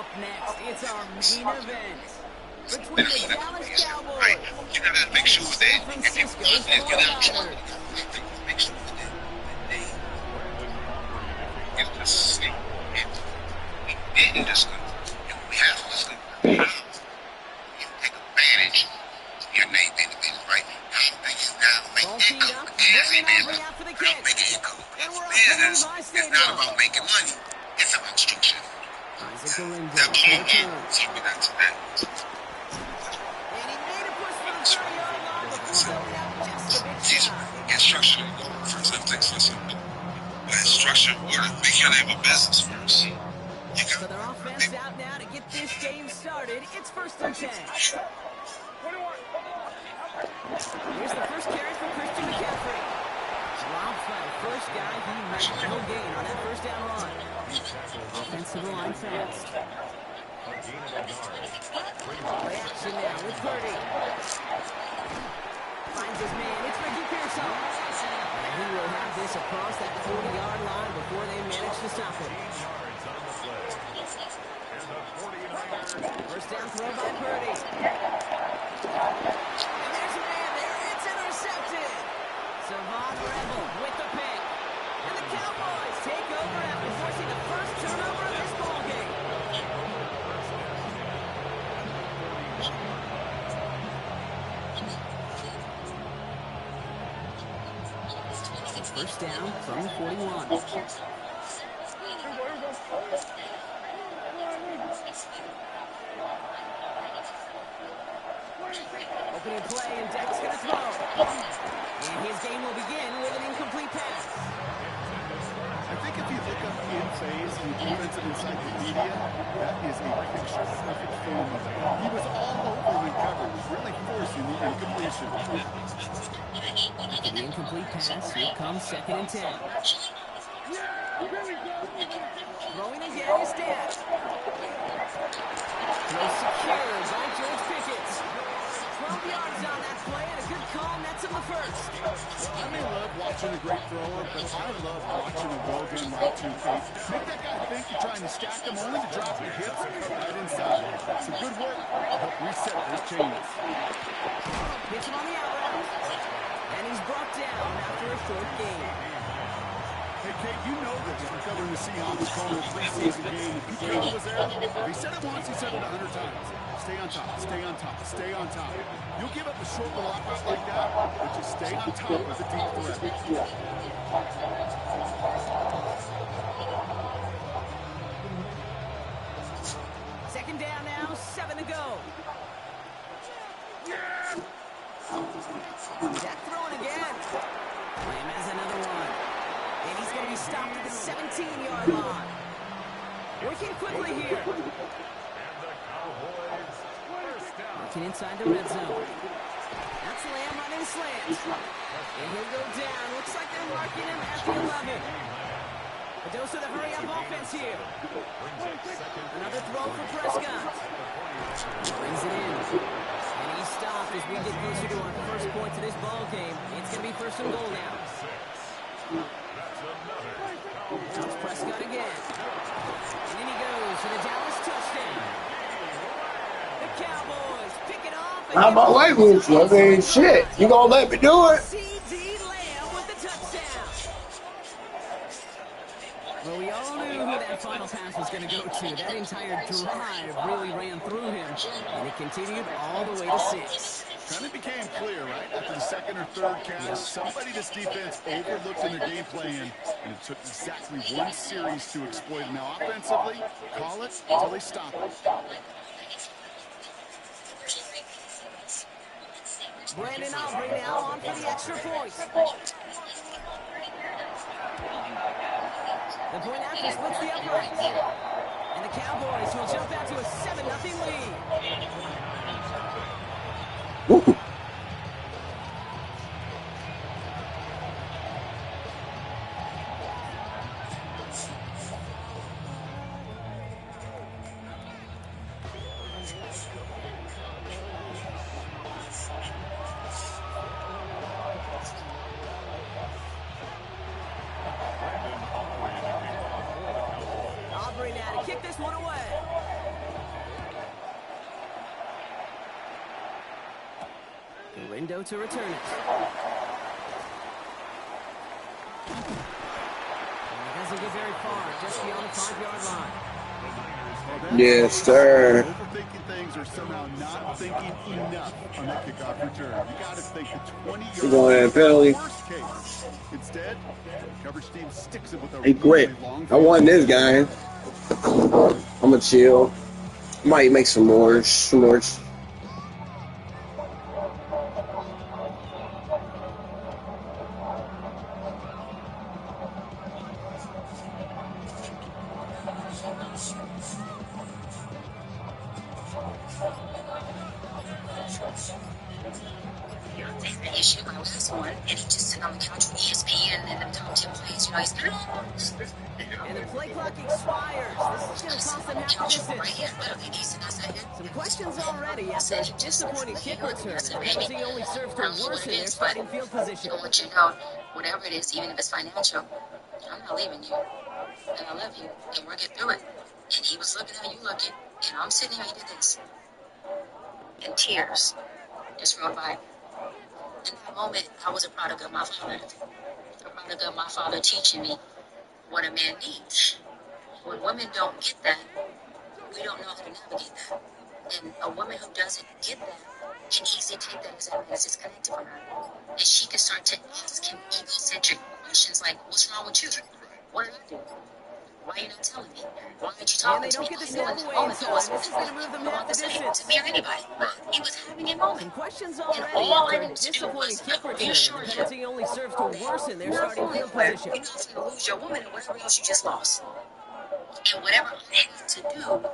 Up next, it's our main event between the Dallas Cowboys right? You gotta make sure and that San if you Francisco want this, get out trouble. 49ers. Make sure that they get to sleep. And we didn't discuss. And we have to discuss how you take advantage of your name independence, right? How make you now make Ball teed income up, as a Brandon Aubrey business. out for the How kick. making income And as we're a off at business Levi is Stadium. not about making money. It's about structure. Isaac Galindo That to return. taught me that today. And he made a push for the 30-yard line before going out just a bit These shy. get structured in goal first. That takes listen. But it's structured order. Make your name a business first. You got So their offense out now to get this game started. It's 1st and 10. Here's the first carry for Christian McCaffrey. Dropped by the first guy. He made no gain on that first down run. Offensive line fast. Play action now with Purdy. Finds his man. It's Ricky Pearson. And he will have this across that 40-yard line before they manage to stop him. First down throw by Purdy. And there's a man there. It's intercepted. Savon Rebel with the pick. And the Cowboys take over after forcing the first turnover of this ballgame. First down from the 41. Opening play, and Dak's going to throw. And his game will begin with an incomplete pass. I think if you look up in phase in the defensive encyclopedia, that is a picture-perfect film of it. He was all over the coverage, really forcing the incompletion. After the incomplete pass, here comes 2nd and 10. Throwing again is Dan. Throw secured by George Pickett. 12 yards on that play, and a good call nets him the first. I may love watching a great thrower, but I love watching a well-done right to face. Make that guy think you're trying to stack him only to drop your hips right inside. So good work. Help reset those chains. Hits him on the out route. And he's brought down after a short gain. Hey, Kate, you know this from covering the Seahawks calling a preseason game. If Pete Carroll was there, if he said it once, he said it 100 times. Stay on top, stay on top, stay on top. You'll give up a short little out like that, but just stay on top of the deep threat. Second down now, 7 to go. Dak throwing again. Lamb has another one. And he's going to be stopped at the 17-yard line. Working quickly here. Working inside the red zone. That's Lamb running slant. And he'll go down. Looks like they're marking him at the 11. A dose of the hurry-up offense here. Another throw for Prescott. Brings it in. And he's stopped as we get closer to our first point to this ball game. It's going to be 1st and goal now. Comes Prescott again. And in he goes for the Dallas touchdown. The Cowboys pick it off. I'm my way with you. I mean, shit. You gonna let me do it? C.D. Lamb with the touchdown. Well, we all knew who that final pass was going to go to. That entire drive really ran through him. And it continued all the way to 6. Kind of became clear, right? After the second or third catch, somebody this defense overlooked in their game plan, and it took exactly one series to exploit it. Now, offensively, call it until they stop it. Brandon Aubrey now on for the extra point. The point after splits the uprights. And the Cowboys will jump out to a 7-0 lead. Woo. Aubrey now to kick this one away. Window to return it. Doesn't get very far, just beyond the 5-yard line. Yes, sir. Overthinking things or somehow not thinking enough on that kickoff return. You got to think the 20-yard He's going to penalty. Worst case. Instead, coverage team sticks it with a He quit. really long I won this guy. I'm gonna chill. Might make some more. The issue, my last one, and he just sitting on the couch with ESPN and them top 10 plays. You know, he's kind of. And the play clock expires. This is going to cost them half the distance. Right here, literally, he's sitting outside here. Some questions already after a disappointing kick return. Penalty only serves to worsen their starting field position. I want you to know, whatever it is, even if it's financial, I'm not leaving you. And I love you. And we'll get through it. And he was looking how you looking. And I'm sitting here, he did this. And tears just rolled by. In that moment, I was a product of my father. A product of my father teaching me what a man needs. When women don't get that, we don't know how to navigate that. And a woman who doesn't get that can easily take that as a man is disconnected from her. And she can start to ask him egocentric questions like, what's wrong with you? What did I do? Why are you not telling me? Why aren't you talking to me? Get the snap away in time. This is going to move them half the distance. To me or anybody. He was having a moment. Some questions already. And all I after a needed to do disappointing was kick return. reassure The him. penalty only serves to worsen their starting field position. You're not going to lose your woman or whatever else you just lost. And whatever I'm able to do,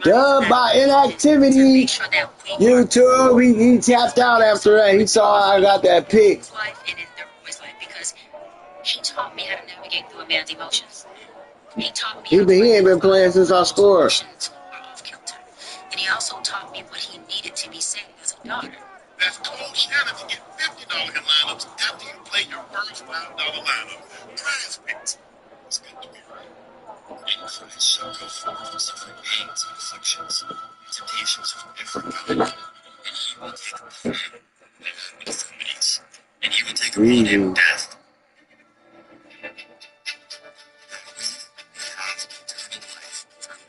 Dub by inactivity. YouTube, he tapped out after that. He saw I got that pick. Because he taught me how to navigate through a man's emotions. He taught me He ain't been playing since I scored. And he also taught me what he needed to be saying as a daughter. That's Coach Shannon to get $50 in lineups after you play your first $5 lineup. Prize picks. It's good to be right. In Christ shall go forth from suffering pains and afflictions, temptations from every kind, and he will take upon him their infirmities, and he will take upon him death. That we may have eternal life through him.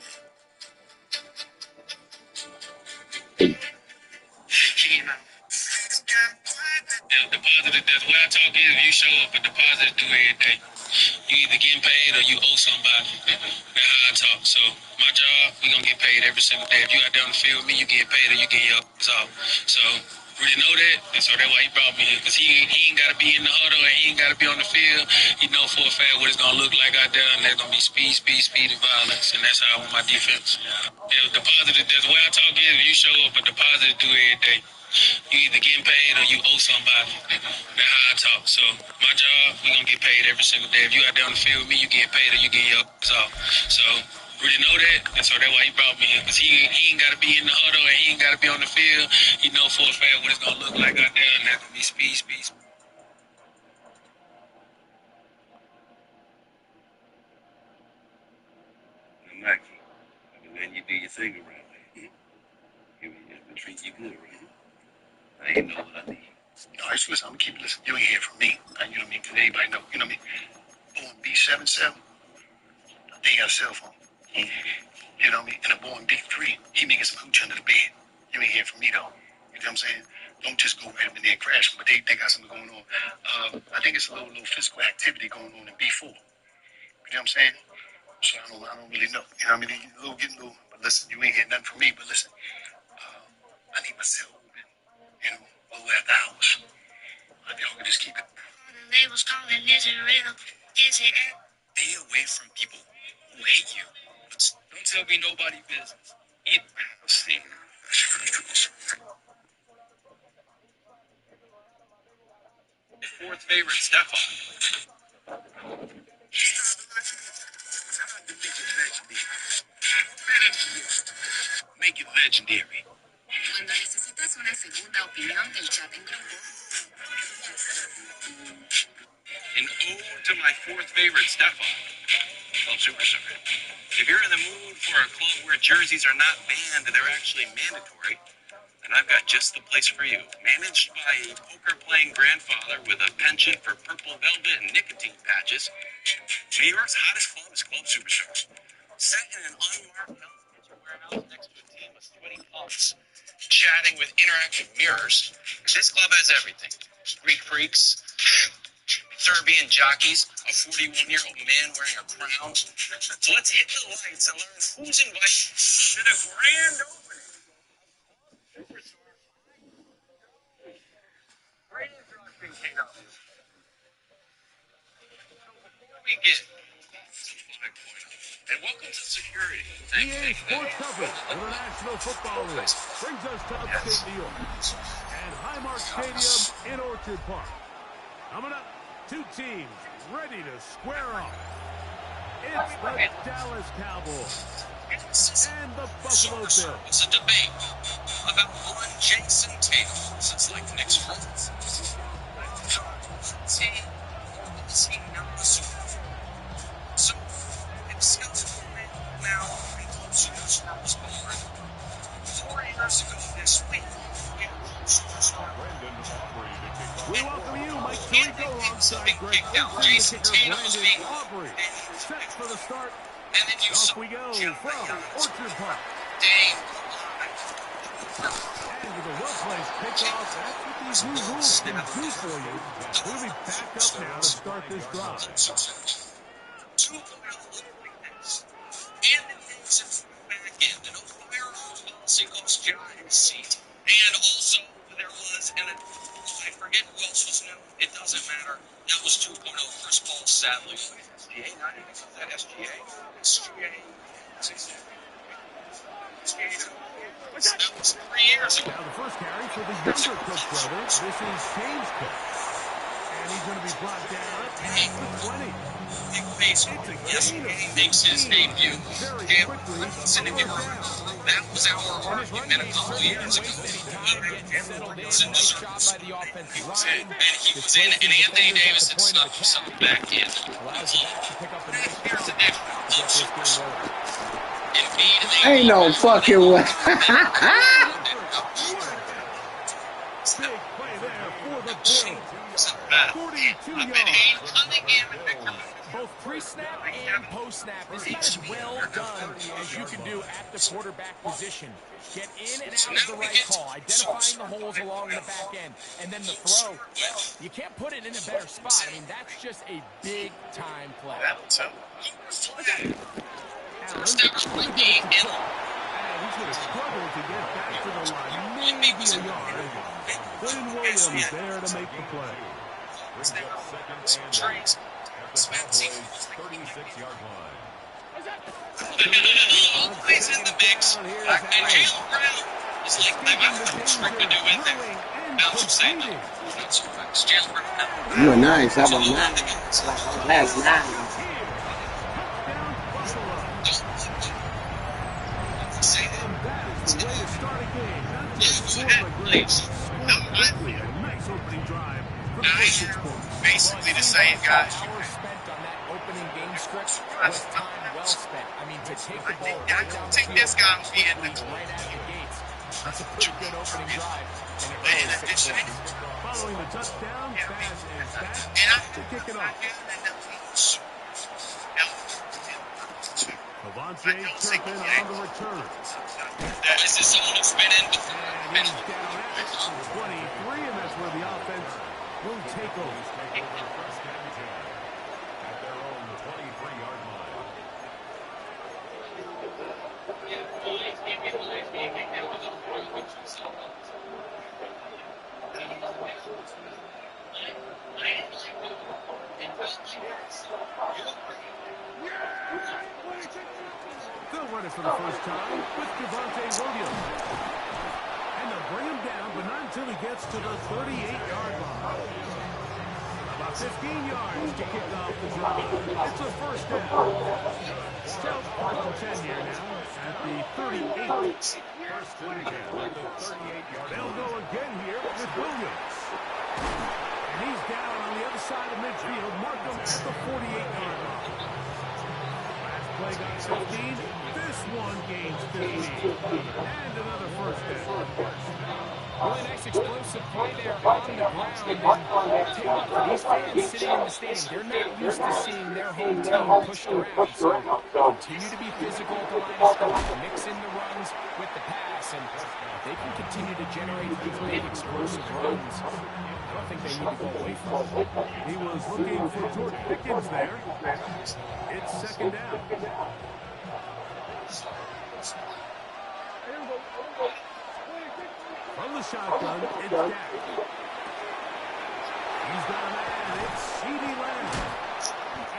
The positive, that's what I talk is, if you show up a deposit due every day. You either getting paid or you owe somebody. That's how I talk. So my job, we gonna get paid every single day. If you out there on the field with me, you get paid or you get your off. So really know that, and so that's why he brought me here. Cause he ain't gotta be in the huddle and he ain't gotta be on the field. He know for a fact what it's gonna look like out there, and there's gonna be speed, and violence, and that's how I want my defense. Yeah, deposit, that's the way I talk is, if you show up a deposit due every day. You either getting paid or you owe somebody. That's how I talk. So my job, we gonna get paid every single day. If you out there on the field with me, you get paid or you get your off. So really know that, and so that's why he brought me here. Cause he ain't gotta be in the huddle and he ain't gotta be on the field. He know for a fact what it's gonna look like out there, and that's gonna be speed. Mikey, when you do your thing around here, you treat you good, right? Now you know what I need. No, listen, I'm gonna keep listening. You ain't hear from me. You know what I mean? Cause everybody know, you know what I mean? Boeing B77, they got a cell phone. You know what I mean? And a Boeing B3, he making some hooch under the bed. You ain't hear from me though. You know what I'm saying? Don't just go right up in there and crash, but they got something going on. I think it's a little physical activity going on in B4. You know what I'm saying? So I don't really know. You know what I mean? Getting a little, but listen, you ain't getting nothing from me, but listen, I need my cell open, you know, a little after hours. If y'all could just keep it. The label's calling, is it real? Is it? Stay away from people who hate you. But don't tell me nobody business. See. Fourth favorite, Stefan. Make it legendary. Cuando necesitas una segunda opinión del chat en grupo. An ode to my fourth favorite, Stefan. Well, Super Sugar. If you're in the mood for a club where jerseys are not banned, they're actually mandatory, and I've got just the place for you. Managed by a poker-playing grandfather with a penchant for purple velvet and nicotine patches, New York's hottest club is Club Superstar. Set in an unmarked metal kitchen warehouse next to a team of sweaty punks, chatting with interactive mirrors. This club has everything. Greek freaks, Serbian jockeys, a 41-year-old man wearing a crown. So let's hit the lights and learn who's invited to the grand opening. Great introduction, Kano. Before we get and welcome to security. EA Sports coverage of the National Football League brings us to upstate New York and Highmark Stadium in Orchard Park. Coming up, two teams ready to square off. It's the Dallas Cowboys and the Buffalo Bills. It's a debate about one Jason Tatum, since like Nick's friends. So, it discussed now, 4 years ago this week, We welcome you, Mike Tirico, alongside Greg Jason Tatum was being Aubrey. Set for the start. and then you Off saw we go from Orchard Park. Dame. And with a well-placed kickoff, that's what these new rules can do for you. We'll be back up now to start this drive. 2 like this. And it takes it from the back end. No firearms policy goes Giants seat. And also, there was, and I forget who else was new. It doesn't matter. That was 2.0 Chris Paul, sadly. SGA, not even that SGA. SGA. That was 3 years ago. Now the first carry for the younger Cook brothers. This is James Cook. And he's going to be brought down at the 20. Big baseball. SGA makes his debut. And listen, if you remember, that was our argument a couple of years ago. Wilson deserves. He was in. And he was in. And Anthony Davis had snuck himself back in. Here's the difference. Ain't no fucking way. Big play there for the Bills. 42 yards. Both pre-snap and post-snap is as well done as you can do at the quarterback position. Get in and out of the right call, identifying the holes along the back end, and then the throw. You can't put it in a better spot. I mean, that's just a big-time play. First ever spring game in. He's going to struggle to get back to the line. Maybe a yard. Quinn Williams there to make the play. Plays in the mix. And Jaylen Brown is like, I've got trick to do with it. Bounce from saying no. Not so fast. Jaylen Brown. You were nice. How about that? That's nice. Say That is the way to start a game. Not just that. score, but great. Please. A nice opening drive. Basically the same guys. Hours spent on that opening game script was time well spent. I mean, to take the ball right down the field, this guy will be in the right out of the gates. That's a pretty good opening drive. And it in really addition, Following the touchdown, Baz is back to kick it off. Devontae Turpin on the return. Is this someone who's been in before? And he's down at 23, and that's where the offense will take over. They'll run it for the first time with Javonte Williams. And they'll bring him down, but not until he gets to the 38-yard line. About 15 yards to kick off the drive. It's a first down. Still on 10 here now at the 38. First and 10 at the 38-yard. They'll go again here with Williams. And he's down on the other side of midfield. Mark him at the 48-yard line. Last play got 15. This one gains this lead. And another first down. Really nice explosive play there on the ground. And I'll tell you what, for these fans sitting in the stadium, they're not used to seeing their home team pushed around. So continue to be physical at the line of scrimmage, mix in the runs with the pass, and if they can continue to generate these big explosive runs, I don't think they need to go away from it. He was looking for George Pickens there. It's second down. From the shotgun, it's Dak. He's got a man, it's CeeDee Lamb.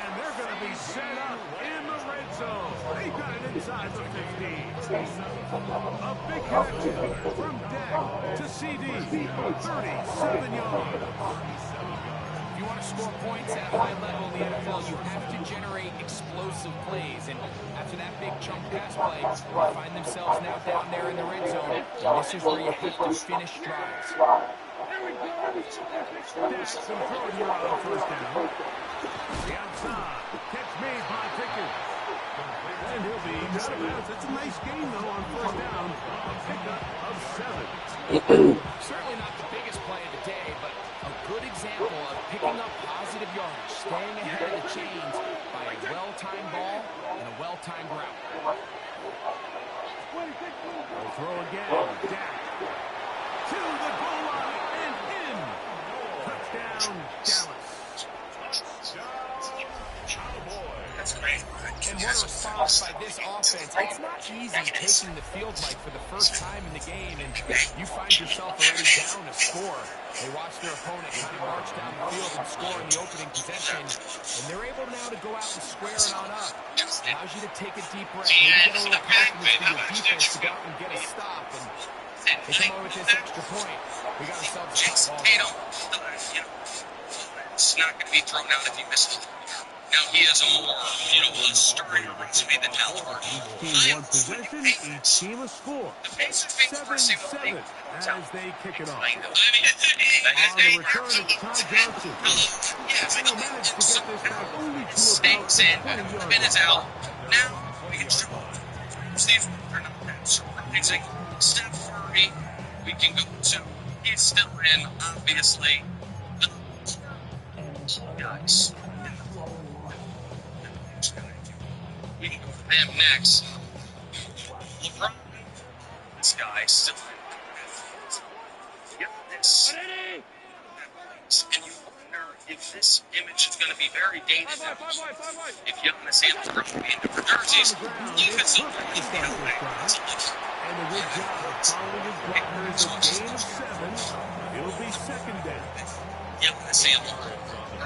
And they're going to be set up in the red zone. They got it inside the 15. A big connection from Dak to CeeDee. 37 yards. If you want to score points at a high level in the NFL, you have to generate explosive plays. And after that big chunk pass play, they find themselves now down there in the red zone. And this is where you have to finish drives. Dak some throw here on first down. The outside. Catch made by Pickens. And he'll be out of bounds. It's a nice game, though, on first down. A pickup of 7. Certainly not the biggest play of the day, but a good example of picking up positive yardage, staying ahead of the chains by a well-timed ball and a well-timed route. They'll throw again. Dak to the goal line and in. Touchdown, Dallas. That's great. And what a response by this offense. It's not easy taking the field, Mike, for the first time in the game, and you find yourself already down a score. They watch their opponent kind of march down the field and score in the opening possession, and they're able now to go out and square it on up. Allows you to take a deep breath, maybe get a little confidence for your defense to go out and get a stop, and they come over with this extra point. We got ourselves a top ball. It's not going to be thrown out if you miss it. Now he has a more, stirring resume than Halliburton. Each team one possession, each team a score. 7-7 as they kick it off. On the return, it's Ty Johnson. And he'll manage to get this back only to about 20 yards. Minutes out. Now we can show Steve, they're not that surprising. Steph Curry, we can go to. He's still in, obviously. Guys. We can go to them next. LeBron, this guy still in. Yep, this. And you wonder if this image is going to be very dated. If Giannis and LeBron be in different jerseys, defensively, And a good job of following his blockers. A gain of 7. It'll be second down. Giannis and LeBron. I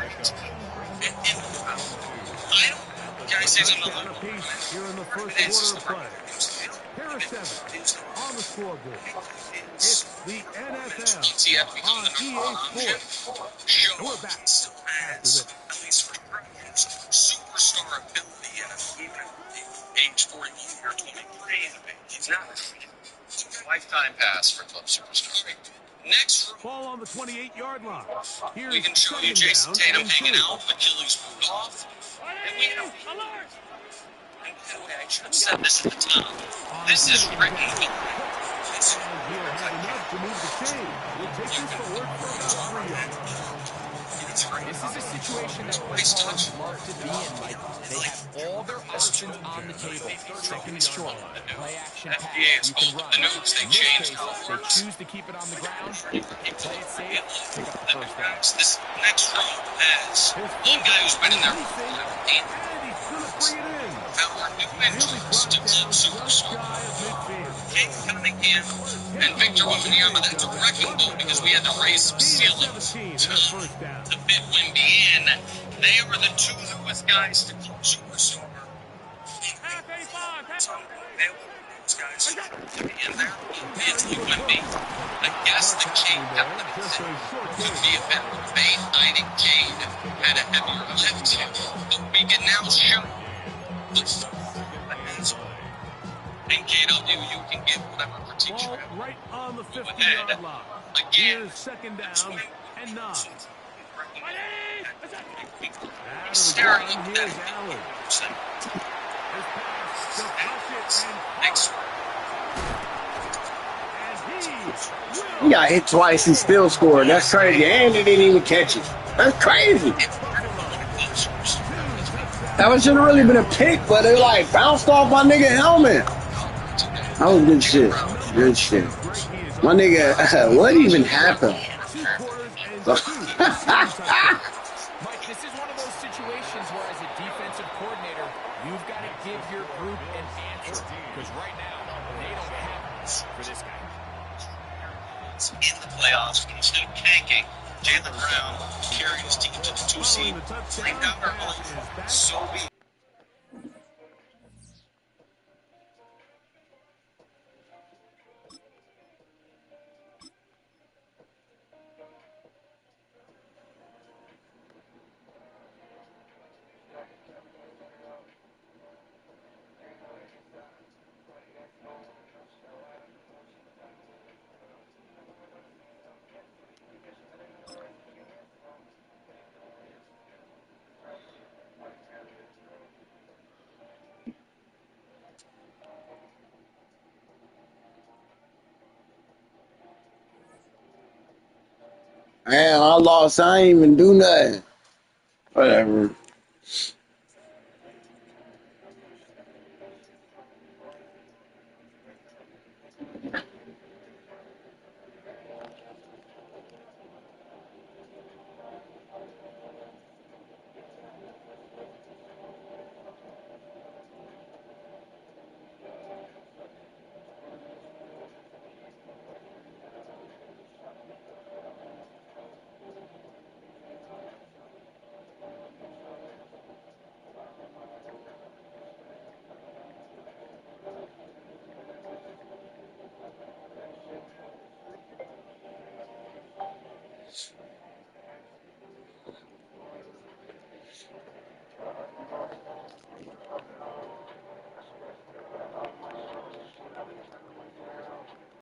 don't. Can I say something? On a piece here in the first quarter of play. Pair of 7 on the scoreboard. It's the NFL on EA Sports. And we're back Still after has, this. at least for superstar ability at even age 40 or 23. He's not. Lifetime pass for club superstar. Next Ball on the 28-yard line. Here's we can show you Jason Tatum hanging out, Achilles moved off. And we have. And by the way, I should have said this at the top. This is written. This He'll have enough to move the chain. We'll take this forward for about 3 yards. This is a situation that Chris Hall's love to be in, Mike. They have all their options on the table. Second and short, play action pass, you can run. In this case, they choose to keep it on the ground, play it safe, pick up the first down. This next row has one guy who's been in there for And he's going to bring it in. our new He'll be entrance brought to down Club just Superstar. shy of midfield. Kate Cunningham and Victor Wembanyama. That's a wrecking ball because we had to raise some ceilings to fit Wemby in. They are the two newest guys to Club Superstar. Those guys to be in there. Anthony Wemby. I guess the Cade could be a bit of a debate. I think Cade had a heavier lift, but we can now show the hands on. And KW, you can get whatever critique you Ball have. right on the Go 50-yard line. Again, Here's second down and 9. Out of the gun, here's Allen. His pass, deflected, and Next, He got hit twice and still scored. That's crazy. And he didn't even catch it. That's crazy. That should have really been a pick, but it like bounced off my nigga helmet. That was good shit. Good shit. My nigga, what even happened? Mike, this is one of those situations where as a defensive coordinator, you've got to give your group an answer. Because right now, they don't have it for this guy. In the playoffs, instead of tanking, Jaylen Brown carried his team to the 2 seed, claimed out our own. So be it. Man, I lost. I ain't even do nothing. Whatever.